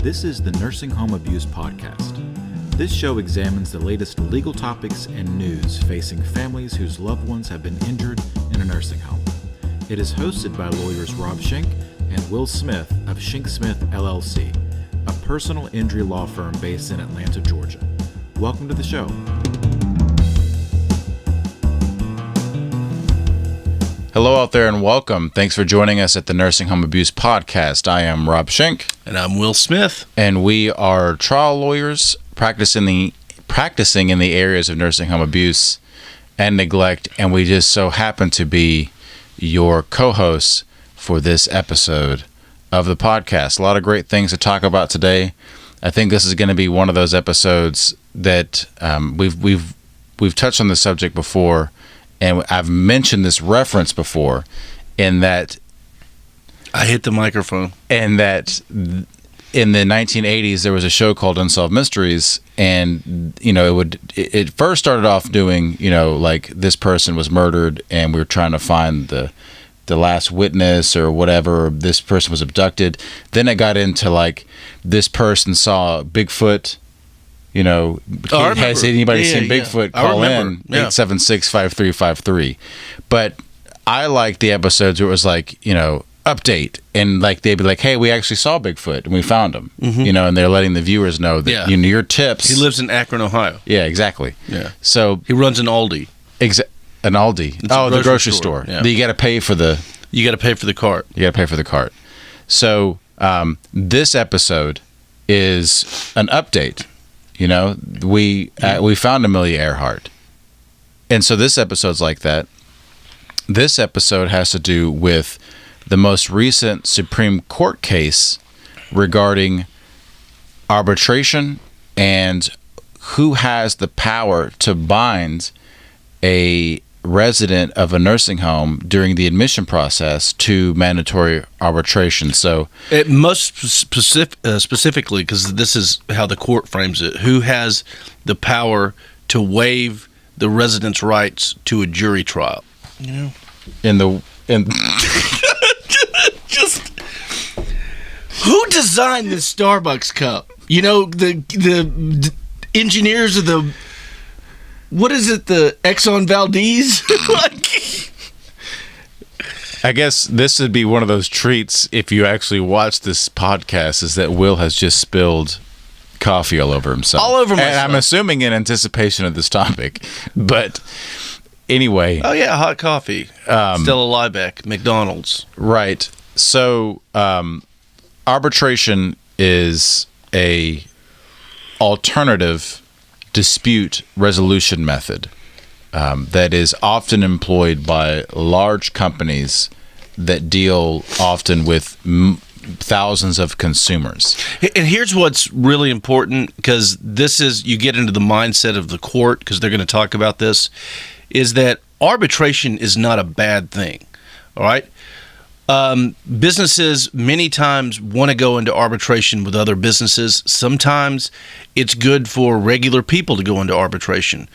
This is the Nursing Home Abuse Podcast. This show examines the latest legal topics and news facing families whose loved ones have been injured in a nursing home. It is hosted by lawyers Rob Schenk and Will Smith of Schenk Smith LLC, a personal injury law firm based in Atlanta, Georgia. Welcome to the show. Hello out there and welcome. Thanks for joining us at the Nursing Home Abuse Podcast. I am Rob Schenk. And I'm Will Smith. And we are trial lawyers practicing in the areas of nursing home abuse and neglect, and we just so happen to be your co-hosts for this episode of the podcast. A lot of great things to talk about today. I think this is going to be one of those episodes that we've touched on the subject before, and I've mentioned this reference before, in that I hit the microphone. And that in the 1980s there was a show called Unsolved Mysteries, and it first started off doing like this person was murdered and we were trying to find the last witness or whatever, or this person was abducted. Then it got into like this person saw Bigfoot. Has anybody seen Bigfoot? Call in 876-5353. But I like the episodes where it was like, update, and like they'd be like, hey, we actually saw Bigfoot and we found him. Mm-hmm. And they're letting the viewers know that your tips. He lives in Akron, Ohio. Yeah, exactly. Yeah. So he runs an Aldi. An Aldi. It's the grocery store. Yeah. You got to pay for the. You got to pay for the cart. You got to pay for the cart. So this episode is an update. We found Amelia Earhart, and so this episode's like that. This episode has to do with the most recent Supreme Court case regarding arbitration and who has the power to bind a resident of a nursing home during the admission process to mandatory arbitration. So it most specifically, because this is how the court frames it, who has the power to waive the resident's rights to a jury trial? Just who designed this Starbucks cup? The engineers of the, what is it, the Exxon Valdez? I guess this would be one of those treats if you actually watch this podcast, is that Will has just spilled coffee all over himself. All over myself. And I'm assuming in anticipation of this topic. But anyway. Oh, yeah, hot coffee. Stella Liebeck, McDonald's. Right. So arbitration is a alternative dispute resolution method that is often employed by large companies that deal often with thousands of consumers. And here's what's really important, because this is, you get into the mindset of the court, because they're going to talk about this, is that arbitration is not a bad thing. All right? Businesses many times want to go into arbitration with other businesses. Sometimes it's good for regular people to go into arbitration.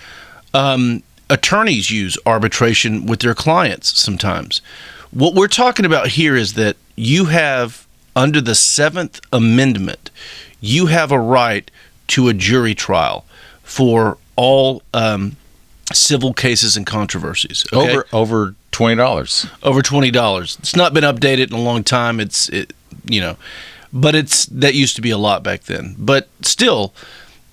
Attorneys use arbitration with their clients sometimes. What we're talking about here is that you have, under the 7th Amendment, you have a right to a jury trial for all civil cases and controversies. Okay? Over $20. Over $20. It's not been updated in a long time. But that used to be a lot back then. But still,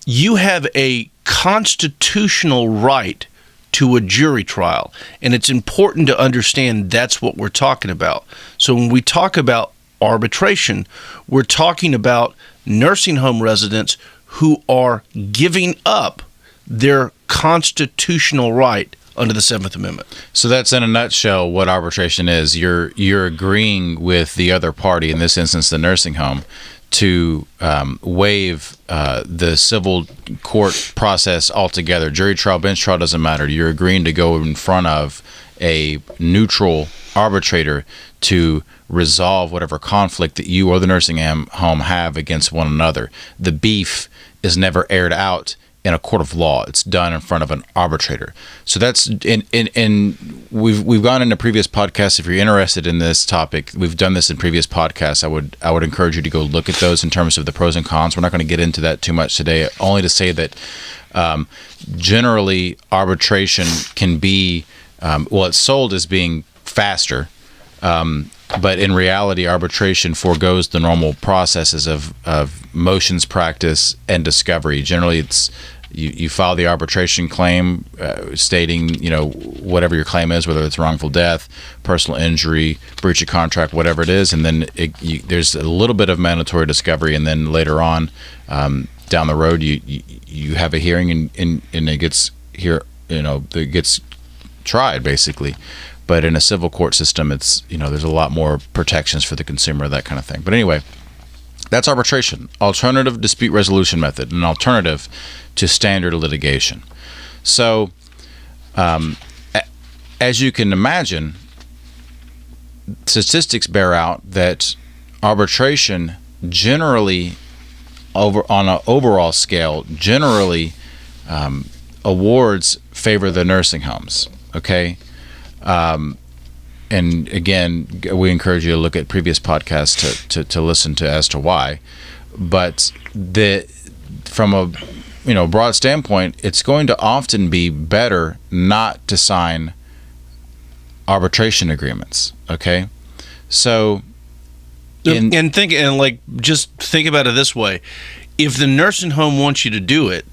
you have a constitutional right to a jury trial, and it's important to understand that's what we're talking about. So when we talk about arbitration, we're talking about nursing home residents who are giving up their constitutional right under the 7th Amendment. So that's in a nutshell what arbitration is. You're agreeing with the other party, in this instance the nursing home, to waive the civil court process altogether. Jury trial, bench trial, doesn't matter. You're agreeing to go in front of a neutral arbitrator to resolve whatever conflict that you or the nursing home have against one another. The beef is never aired out in a court of law. It's done in front of an arbitrator. So that's and we've gone into previous podcasts. If you're interested in this topic, we've done this in previous podcasts. I would encourage you to go look at those in terms of the pros and cons. We're not going to get into that too much today. Only to say that generally arbitration can be it's sold as being faster. But in reality, arbitration forgoes the normal processes of motions practice and discovery. Generally, it's you file the arbitration claim stating, whatever your claim is, whether it's wrongful death, personal injury, breach of contract, whatever it is, and then there's a little bit of mandatory discovery, and then later on down the road, you have a hearing and it gets it gets tried basically. But in a civil court system, it's there's a lot more protections for the consumer, that kind of thing. But anyway, that's arbitration, alternative dispute resolution method, an alternative to standard litigation. So, as you can imagine, statistics bear out that arbitration generally, on an overall scale, generally awards favor the nursing homes. Okay. And again, we encourage you to look at previous podcasts to listen to as to why. But from a broad standpoint, it's going to often be better not to sign arbitration agreements. Okay, so just think about it this way: if the nursing home wants you to do it,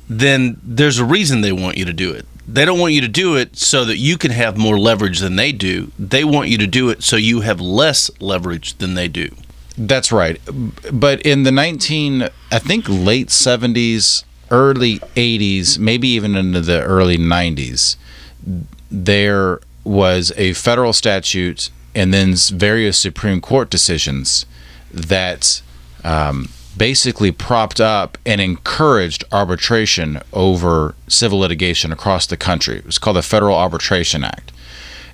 then there's a reason they want you to do it. They don't want you to do it so that you can have more leverage than they do. They want you to do it so you have less leverage than they do. That's right. But in the late 70s, early 80s, maybe even into the early 90s, there was a federal statute and then various Supreme Court decisions that basically propped up and encouraged arbitration over civil litigation across the country. It was called the Federal Arbitration Act.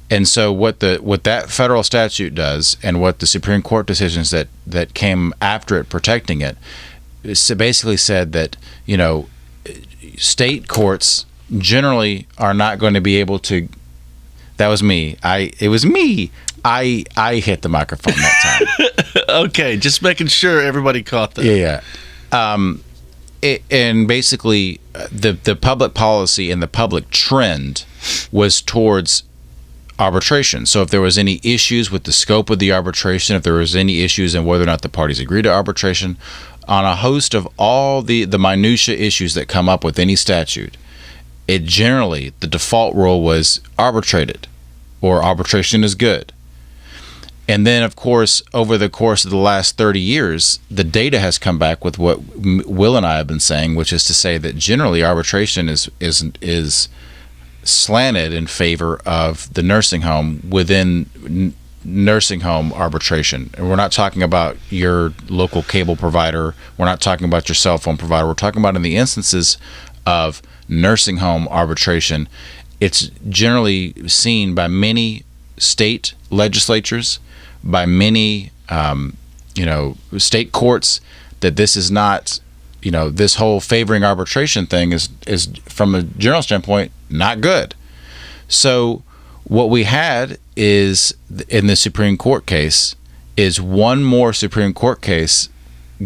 And so what that federal statute does, and what the Supreme Court decisions that came after it protecting it, basically said that state courts generally are not going to be able to. That was me. It was me. I hit the microphone that time. Okay, just making sure everybody caught that. Yeah. And basically, the public policy and the public trend was towards arbitration. So if there was any issues with the scope of the arbitration, if there was any issues in whether or not the parties agreed to arbitration, on a host of all the minutia issues that come up with any statute, it generally, the default rule was arbitrated, or arbitration is good. And then, of course, over the course of the last 30 years, the data has come back with what Will and I have been saying, which is to say that generally arbitration is slanted in favor of the nursing home within nursing home arbitration. And we're not talking about your local cable provider. We're not talking about your cell phone provider. We're talking about in the instances of nursing home arbitration. It's generally seen by many state legislatures, by many state courts, that this is not, this whole favoring arbitration thing is from a general standpoint not good. So what we had is, in the Supreme Court case, is one more Supreme Court case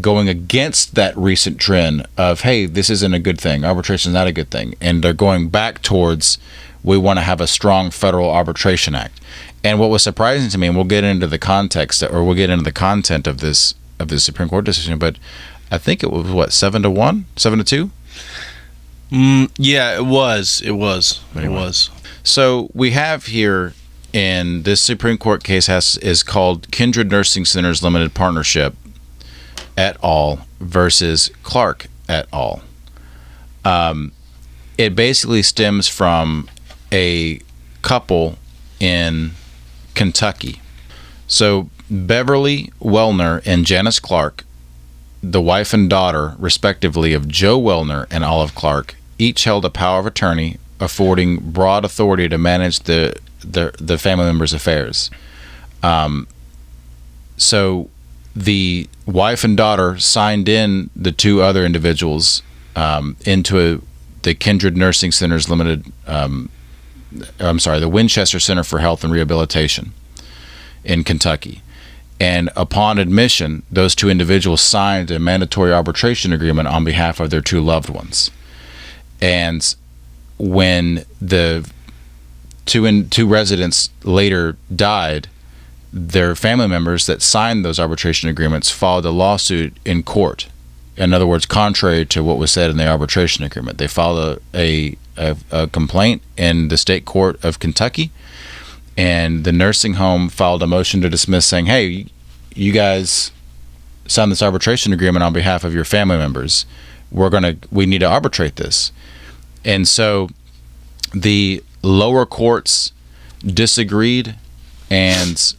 going against that recent trend of, hey, this isn't a good thing, arbitration is not a good thing, and they're going back towards, we want to have a strong Federal Arbitration Act. And what was surprising to me, and we'll get into the context, or we'll get into the content of this Supreme Court decision, but I think it was 7-1, 7-2. Yeah, it was. Anyway. It was. So we have here in this Supreme Court case is called Kindred Nursing Centers Limited Partnership et al. Versus Clark et al. It basically stems from a couple in Kentucky. So Beverly Wellner and Janice Clark, the wife and daughter, respectively, of Joe Wellner and Olive Clark, each held a power of attorney affording broad authority to manage the family members' affairs. So the wife and daughter signed in the two other individuals into the Kindred Nursing Centers Limited. The Winchester Center for Health and Rehabilitation in Kentucky. And upon admission, those two individuals signed a mandatory arbitration agreement on behalf of their two loved ones. And when the two residents later died, their family members that signed those arbitration agreements filed a lawsuit in court. In other words, contrary to what was said in the arbitration agreement, they filed a complaint in the state court of Kentucky, and the nursing home filed a motion to dismiss, saying, "Hey, you guys signed this arbitration agreement on behalf of your family members. We need to arbitrate this." And so the lower courts disagreed and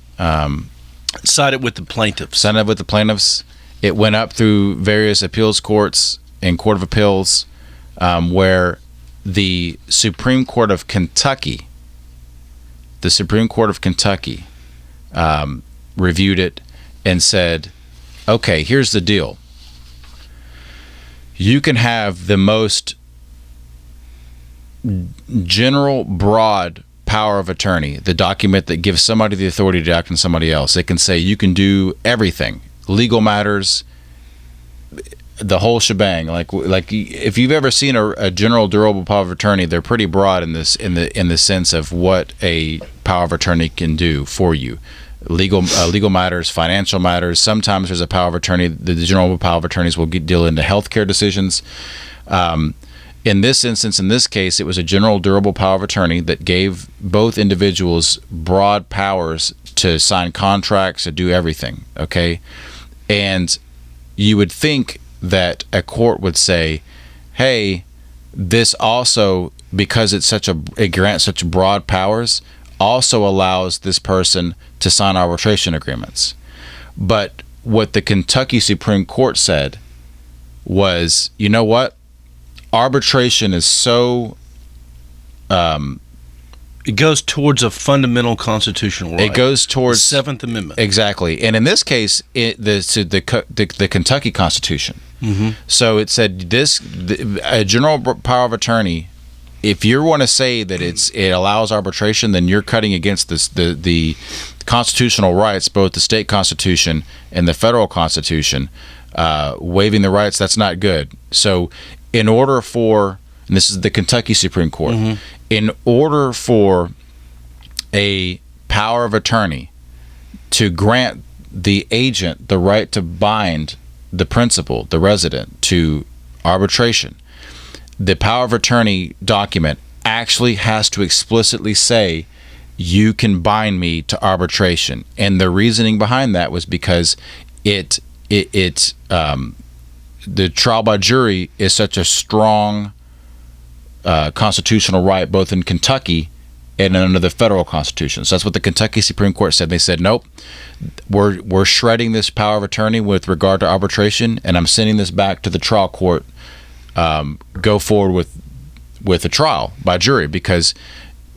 sided with the plaintiffs. It went up through various appeals courts and Court of Appeals, where the Supreme Court of Kentucky reviewed it and said, okay, here's the deal. You can have the most general, broad power of attorney, the document that gives somebody the authority to act on somebody else. It can say you can do everything, legal matters, the whole shebang. Like if you've ever seen a general durable power of attorney, they're pretty broad in the sense of what a power of attorney can do for you. Legal matters, financial matters. Sometimes there's a power of attorney. The general power of attorneys will deal into healthcare decisions. In this instance, in this case, it was a general durable power of attorney that gave both individuals broad powers to sign contracts, to do everything, okay? And you would think that a court would say, hey, this also, because it grants such broad powers, also allows this person to sign arbitration agreements. But what the Kentucky Supreme Court said was, you know what? Arbitration is so it goes towards a fundamental constitutional right. It goes towards the Seventh Amendment. Exactly. And in this case, the Kentucky Constitution. Mm-hmm. So it said a general power of attorney, if you want to say that it allows arbitration, then you're cutting against the constitutional rights, both the state constitution and the federal constitution, waiving the rights. That's not good. So in order for, and this is the Kentucky Supreme Court, mm-hmm. in order for a power of attorney to grant the agent the right to bind the principal, the resident, to arbitration, the power of attorney document actually has to explicitly say, you can bind me to arbitration. And the reasoning behind that was because the trial by jury is such a strong constitutional right, both in Kentucky and under the federal constitution. So that's what the Kentucky Supreme Court said. They said, nope, we're shredding this power of attorney with regard to arbitration, and I'm sending this back to the trial court. Go forward with a trial by jury, because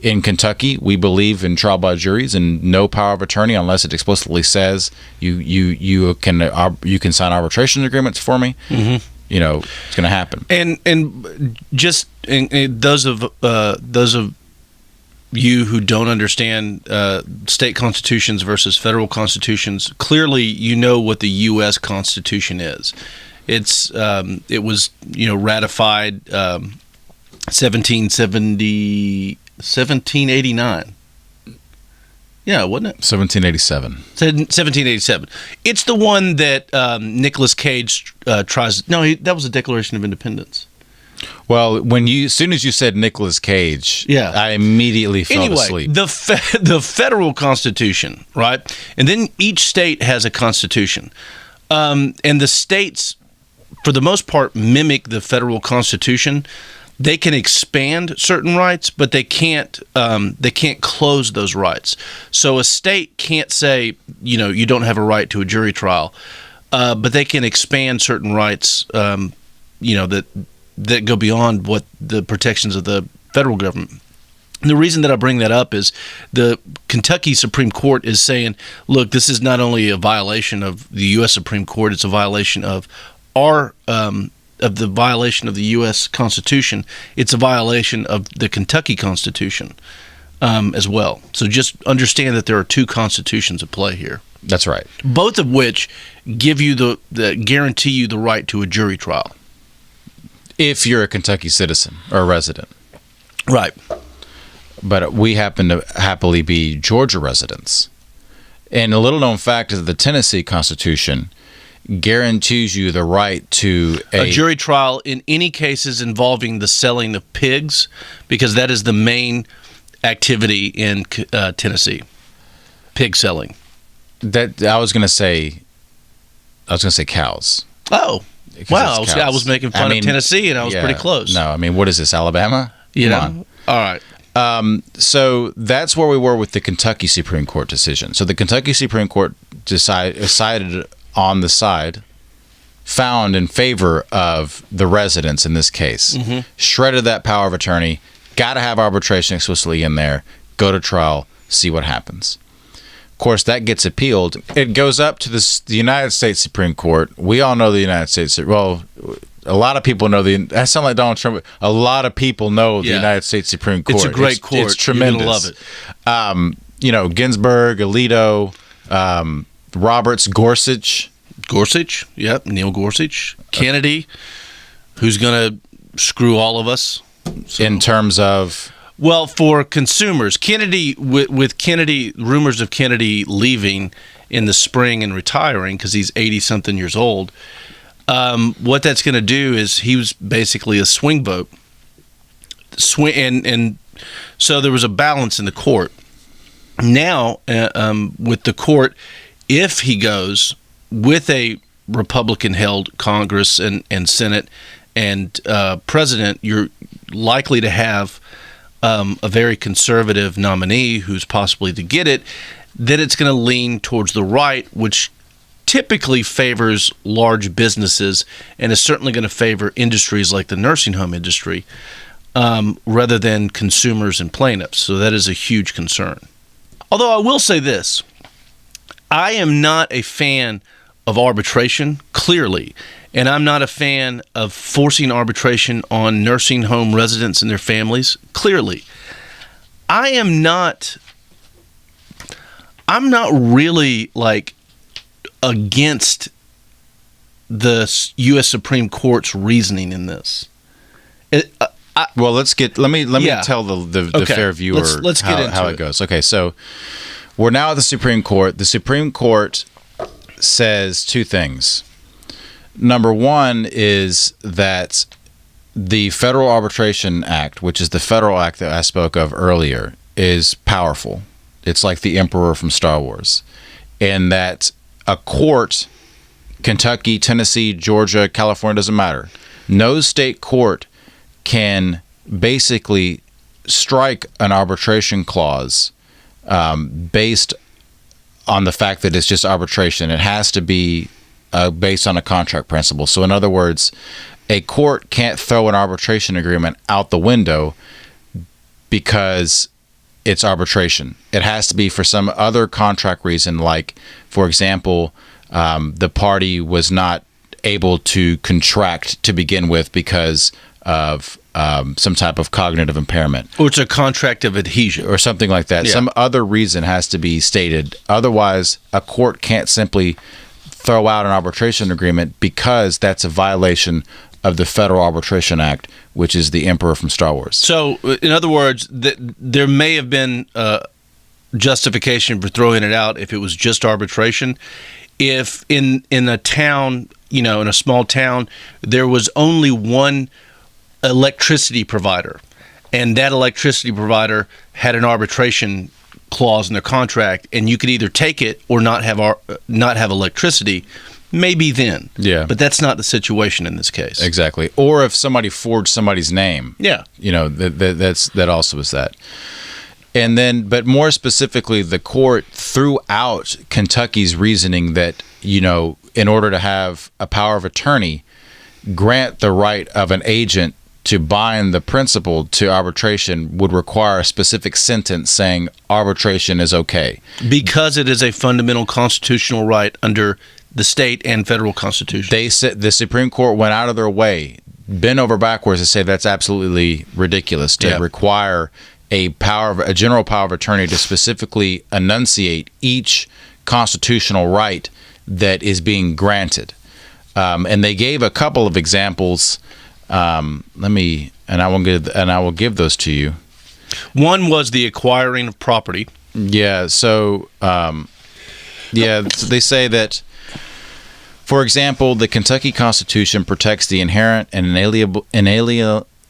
in Kentucky we believe in trial by juries and no power of attorney unless it explicitly says you can sign arbitration agreements for me. Mm-hmm. It's going to happen. And just those of you who don't understand state constitutions versus federal constitutions, clearly you know what the U.S. Constitution is. It was ratified 1789. Yeah, wasn't it? 1787. 1787. It's the one that Nicolas Cage tries. No, that was the Declaration of Independence. Well, as soon as you said Nicolas Cage, yeah, I immediately fell asleep. The federal Constitution, right? And then each state has a constitution, and the states, for the most part, mimic the federal Constitution. They can expand certain rights, but they can't close those rights. So a state can't say, you don't have a right to a jury trial, but they can expand certain rights, that go beyond what the protections of the federal government. And the reason that I bring that up is the Kentucky Supreme Court is saying, look, this is not only a violation of the U.S. Supreme Court, it's a violation of our the violation of the U.S. Constitution, it's a violation of the Kentucky Constitution as well. So just understand that there are two constitutions at play here. That's right. Both of which give you the guarantee you the right to a jury trial. If you're a Kentucky citizen or a resident. Right. But we happen to happily be Georgia residents. And a little known fact is that the Tennessee Constitution guarantees you the right to a jury trial in any cases involving the selling of pigs, because that is the main activity in Tennessee. Pig selling. That I was going to say cows. Oh, wow! I was making fun of Tennessee, and I was pretty close. No, I mean, what is this, Alabama? Come on. All right. So that's where we were with the Kentucky Supreme Court decision. So the Kentucky Supreme Court decided on the side found in favor of the residents in this case. Mm-hmm. Shredded that power of attorney. Got to have arbitration explicitly in there. Go to trial. See what happens. Of course, that gets appealed. It goes up to the United States Supreme Court. We all know the United States. Well, a lot of people know that sounds like Donald Trump. A lot of people know the United States Supreme Court. It's a great court. It's tremendous. You're gonna love it. Ginsburg, Alito, Roberts, Gorsuch. Gorsuch, yep, Neil Gorsuch. Kennedy, who's going to screw all of us. So. In terms of? Well, for consumers, Kennedy, with Kennedy, rumors of Kennedy leaving in the spring and retiring because he's 80-something years old, what that's going to do is he was basically a swing vote. And so there was a balance in the court. Now, with the court, if he goes with a Republican-held Congress and Senate and president, you're likely to have a very conservative nominee who's possibly to get it, then it's going to lean towards the right, which typically favors large businesses and is certainly going to favor industries like the nursing home industry rather than consumers and plaintiffs. So that is a huge concern. Although I will say this, I am not a fan of arbitration, clearly, and I'm not a fan of forcing arbitration on nursing home residents and their families, clearly. I'm not really against the U.S. Supreme Court's reasoning in this. Let me tell the fair viewer let's get into how it goes. Okay, so we're now at the Supreme Court. The Supreme Court says two things. Number one is that the Federal Arbitration Act, which is the federal act that I spoke of earlier, is powerful. It's like the Emperor from Star Wars. And that a court, Kentucky, Tennessee, Georgia, California, doesn't matter. No state court can basically strike an arbitration clause based on the fact that it's just arbitration. It has to be based on a contract principle. So in other words, a court can't throw an arbitration agreement out the window because it's arbitration. It has to be for some other contract reason, like, for example, the party was not able to contract to begin with because of some type of cognitive impairment. Or it's a contract of adhesion. Or something like that. Yeah. Some other reason has to be stated. Otherwise, a court can't simply throw out an arbitration agreement because that's a violation of the Federal Arbitration Act, which is the Emperor from Star Wars. So, in other words, there may have been justification for throwing it out if it was just arbitration. If in a town, in a small town, there was only one electricity provider, and that electricity provider had an arbitration clause in their contract, and you could either take it or not have electricity, maybe then. Yeah. But that's not the situation in this case. Exactly. Or if somebody forged somebody's name. Yeah. That also is that. And then, but more specifically, the court threw out Kentucky's reasoning that, in order to have a power of attorney, grant the right of an agent to bind the principal to arbitration would require a specific sentence saying arbitration is okay. Because it is a fundamental constitutional right under the state and federal constitution. They said the Supreme Court went out of their way, bent over backwards to say that's absolutely ridiculous to require a general power of attorney to specifically enunciate each constitutional right that is being granted. And they gave a couple of examples. I will give those to you. One was the acquiring of property. Yeah. So, so they say that, for example, the Kentucky Constitution protects the inherent and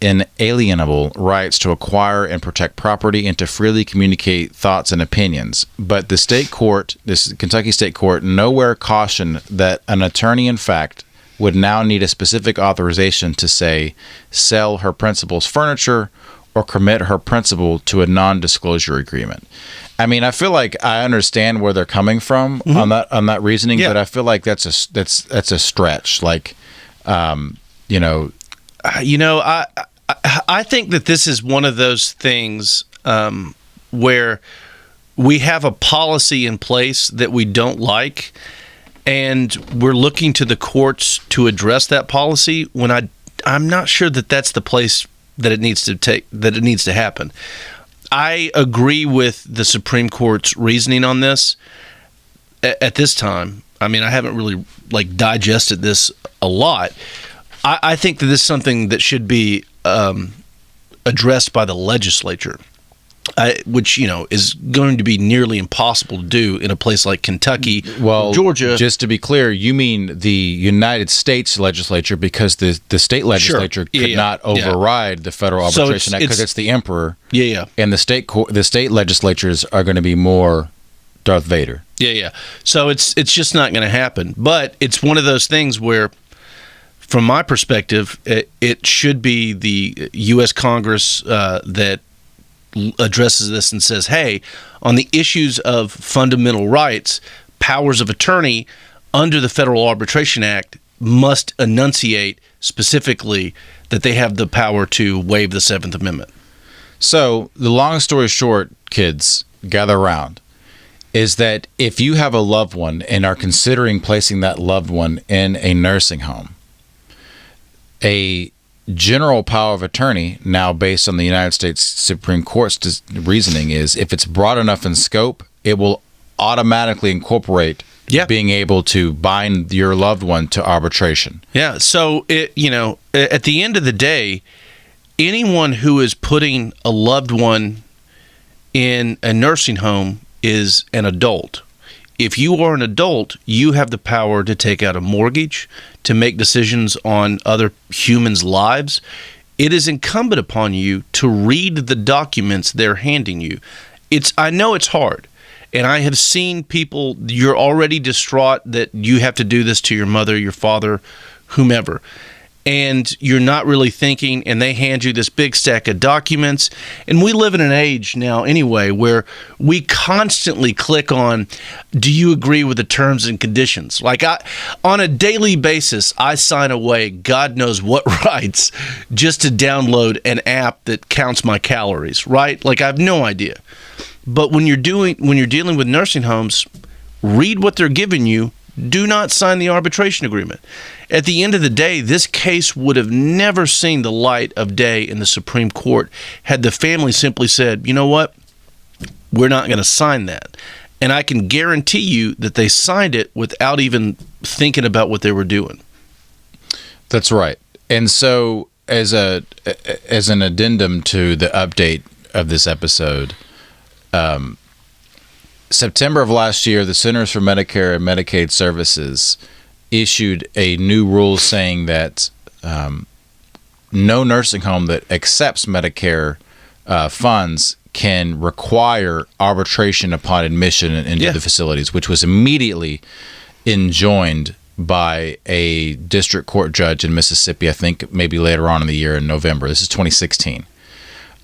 inalienable rights to acquire and protect property and to freely communicate thoughts and opinions. But the state court, this Kentucky State Court, nowhere cautioned that an attorney, in fact, would now need a specific authorization to, say, sell her principal's furniture or commit her principal to a non-disclosure agreement. I mean, I feel like I understand where they're coming from on that reasoning, but I feel like that's a stretch. Like, I think that this is one of those things where we have a policy in place that we don't like, and we're looking to the courts to address that policy. When I'm not sure that that's the place that it needs to happen. I agree with the Supreme Court's reasoning on this at this time. I mean, I haven't really digested this a lot. I think that this is something that should be addressed by the legislature, which is going to be nearly impossible to do in a place like Kentucky or Georgia. Just to be clear, you mean the United States legislature, because the state legislature could not override the Federal Arbitration Act because it's the emperor. And the state legislatures are going to be more Darth Vader. So it's just not going to happen. But it's one of those things where, from my perspective, it should be the U.S. Congress that addresses this and says, hey, on the issues of fundamental rights, powers of attorney under the Federal Arbitration Act must enunciate specifically that they have the power to waive the Seventh Amendment. So the long story short, kids, gather around, is that if you have a loved one and are considering placing that loved one in a nursing home, a general power of attorney, now based on the United States Supreme Court's reasoning, is if it's broad enough in scope, it will automatically incorporate being able to bind your loved one to arbitration. So at the end of the day, anyone who is putting a loved one in a nursing home is an adult. If you are an adult, you have the power to take out a mortgage, to make decisions on other humans' lives. It is incumbent upon you to read the documents they're handing you. I know it's hard, and I have seen people, you're already distraught that you have to do this to your mother, your father, whomever, and you're not really thinking, and they hand you this big stack of documents. And we live in an age now anyway where we constantly click on, do you agree with the terms and conditions? On a daily basis, I sign away God knows what rights just to download an app that counts my calories, right? I have no idea. But when you're dealing with nursing homes, read what they're giving you. Do not sign the arbitration agreement. At the end of the day, this case would have never seen the light of day in the Supreme Court had the family simply said, you know what, we're not going to sign that. And I can guarantee you that they signed it without even thinking about what they were doing. That's right. And so as an addendum to the update of this episode, September of last year, the Centers for Medicare and Medicaid Services issued a new rule saying that no nursing home that accepts Medicare funds can require arbitration upon admission into the facilities, which was immediately enjoined by a district court judge in Mississippi, I think maybe later on in the year in November. This is 2016.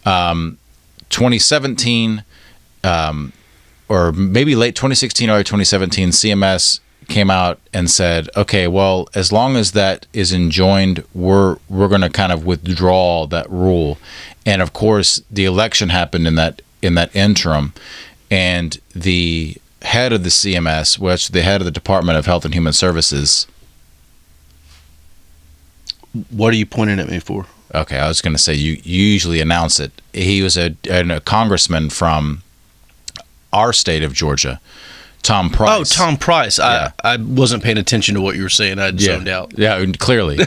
2017, or maybe late 2016 or 2017, CMS came out and said, okay, well, as long as that is enjoined, we're going to kind of withdraw that rule. And of course, the election happened in that interim, and the head of the CMS, which the head of the Department of Health and Human Services. What are you pointing at me for? Okay, I was going to say you usually announce it. He was a congressman from our state of Georgia, Tom Price. Oh, Tom Price. Yeah. I wasn't paying attention to what you were saying. I zoned out. Yeah, clearly.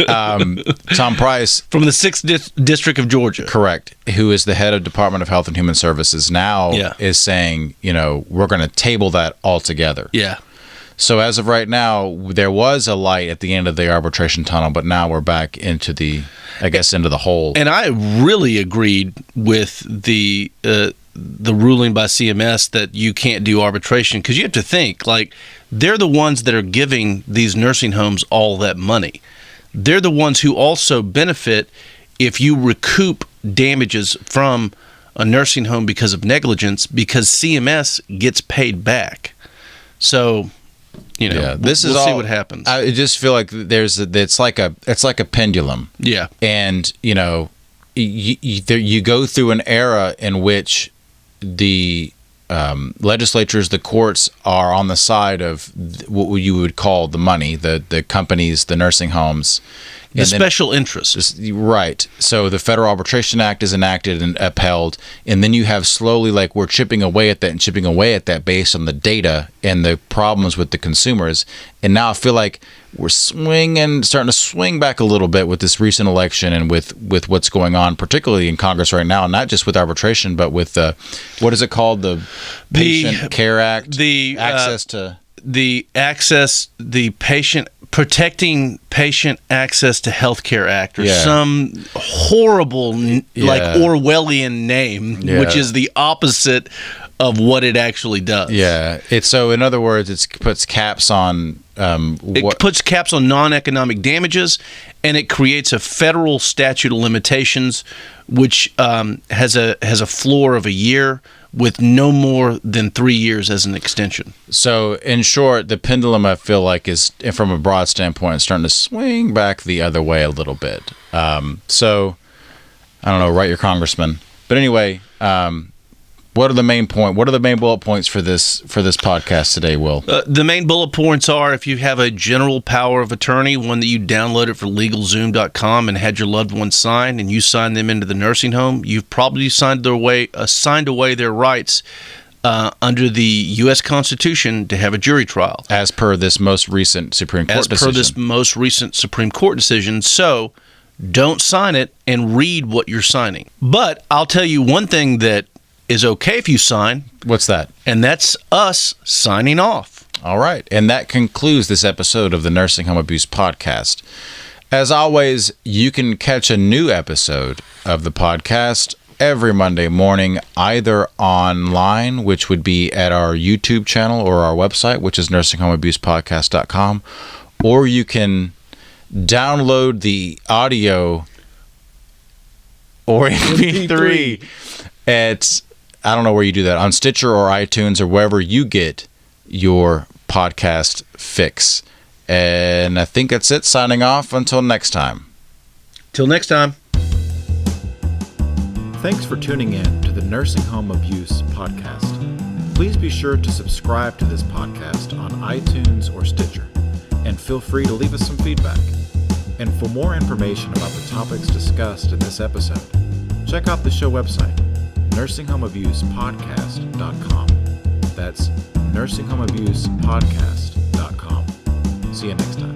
Tom Price. From the 6th District of Georgia. Correct. Who is the head of Department of Health and Human Services now is saying, we're going to table that altogether. Yeah. So as of right now, there was a light at the end of the arbitration tunnel, but now we're back into the hole. And I really agreed with the ruling by CMS that you can't do arbitration, because you have to think, like, they're the ones that are giving these nursing homes all that money. They're the ones who also benefit if you recoup damages from a nursing home because of negligence, because CMS gets paid back. So, we'll see what happens. I just feel like it's like a pendulum. Yeah. And you go through an era in which the legislatures, the courts are on the side of what you would call the money, the companies, the nursing homes. The special interest. Right. So the Federal Arbitration Act is enacted and upheld, and then you have slowly, like, we're chipping away at that based on the data and the problems with the consumers. And now I feel like we're starting to swing back a little bit with this recent election and with what's going on, particularly in Congress right now, not just with arbitration, but with what is it called? The Patient Care Act? Protecting Patient Access to Healthcare Act, or some horrible, like Orwellian name, which is the opposite of what it actually does. Yeah. So in other words, it puts caps on it puts caps on non-economic damages, and it creates a federal statute of limitations, which has a floor of a year, with no more than 3 years as an extension. So, in short, the pendulum, I feel like, is, from a broad standpoint, starting to swing back the other way a little bit. So, I don't know, write your congressman. But anyway, what are the main bullet points for this podcast today, Will? The main bullet points are, if you have a general power of attorney, one that you downloaded for LegalZoom.com and had your loved one sign, and you signed them into the nursing home, you've probably signed away their rights under the U.S. Constitution to have a jury trial. As per this most recent Supreme Court decision. So, don't sign it and read what you're signing. But I'll tell you one thing that is okay if you sign. What's that? And that's us signing off. All right. And that concludes this episode of the Nursing Home Abuse Podcast. As always, you can catch a new episode of the podcast every Monday morning, either online, which would be at our YouTube channel or our website, which is nursinghomeabusepodcast.com, or you can download the audio or MP3 at, I don't know where you do that, on Stitcher or iTunes or wherever you get your podcast fix. And I think that's it. Signing off until next time. Till next time. Thanks for tuning in to the Nursing Home Abuse Podcast. Please be sure to subscribe to this podcast on iTunes or Stitcher, and feel free to leave us some feedback. And for more information about the topics discussed in this episode, check out the show website, nursinghomeabusepodcast.com. That's nursinghomeabusepodcast.com. See you next time.